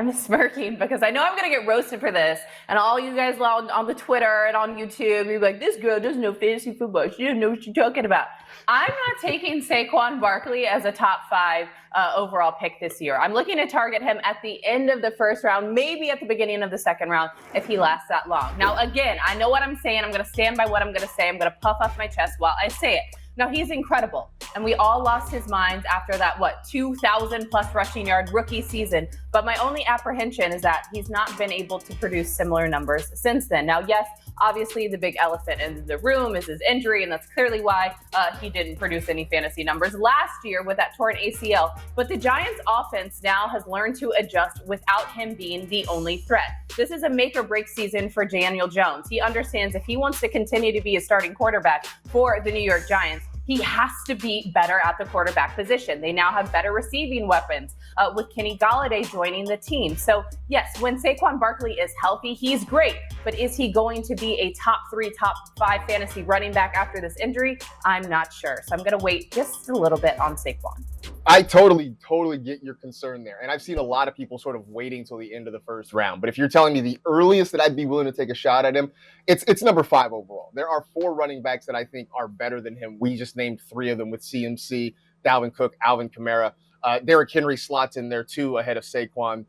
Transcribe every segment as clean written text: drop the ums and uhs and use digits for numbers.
I'm smirking because I know I'm going to get roasted for this. And all you guys on the Twitter and on YouTube, you're like, this girl doesn't know fantasy football. She doesn't know what she's talking about. I'm not taking Saquon Barkley as a top 5 overall pick this year. I'm looking to target him at the end of the first round, maybe at the beginning of the second round if he lasts that long. Now, again, I know what I'm saying. I'm going to stand by what I'm going to say. I'm going to puff off my chest while I say it. Now, he's incredible, and we all lost his minds after that, 2,000-plus rushing yard rookie season. But my only apprehension is that he's not been able to produce similar numbers since then. Now, yes, obviously the big elephant in the room is his injury, and that's clearly why he didn't produce any fantasy numbers last year with that torn ACL. But the Giants' offense now has learned to adjust without him being the only threat. This is a make-or-break season for Daniel Jones. He understands if he wants to continue to be a starting quarterback for the New York Giants, he has to be better at the quarterback position. They now have better receiving weapons with Kenny Golladay joining the team. So yes, when Saquon Barkley is healthy, he's great. But is he going to be a top 3, top 5 fantasy running back after this injury? I'm not sure. So I'm going to wait just a little bit on Saquon. I totally get your concern there. And I've seen a lot of people sort of waiting till the end of the first round. But if you're telling me the earliest that I'd be willing to take a shot at him, it's number 5 overall. There are 4 running backs that I think are better than him. We just named 3 of them with CMC, Dalvin Cook, Alvin Kamara. Derrick Henry slots in there too ahead of Saquon.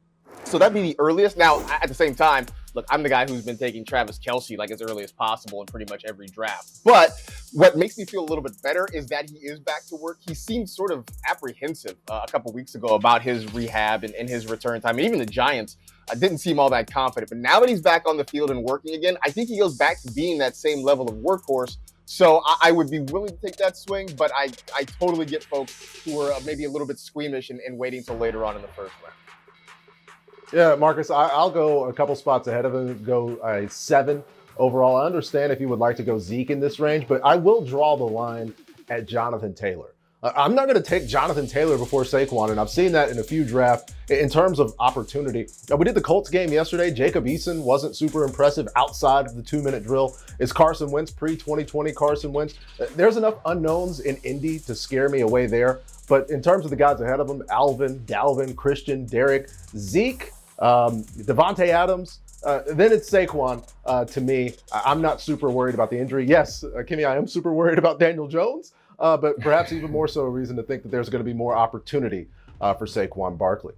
So that'd be the earliest. Now, at the same time, look, I'm the guy who's been taking Travis Kelce like as early as possible in pretty much every draft. But what makes me feel a little bit better is that he is back to work. He seemed sort of apprehensive a couple weeks ago about his rehab and his return time. And even the Giants didn't seem all that confident. But now that he's back on the field and working again, I think he goes back to being that same level of workhorse. So I would be willing to take that swing, but I totally get folks who are maybe a little bit squeamish and waiting till later on in the first round. Yeah, Marcus, I'll go a couple spots ahead of him, go 7 overall. I understand if you would like to go Zeke in this range, but I will draw the line at Jonathan Taylor. I'm not going to take Jonathan Taylor before Saquon, and I've seen that in a few drafts in terms of opportunity. We did the Colts game yesterday. Jacob Eason wasn't super impressive outside of the 2-minute drill. Is Carson Wentz pre-2020 Carson Wentz? There's enough unknowns in Indy to scare me away there. But in terms of the guys ahead of him, Alvin, Dalvin, Christian, Derek, Zeke, Devontae Adams, then it's Saquon to me. I'm not super worried about the injury. Yes, Kimmy, I am super worried about Daniel Jones, but perhaps even more so a reason to think that there's going to be more opportunity for Saquon Barkley.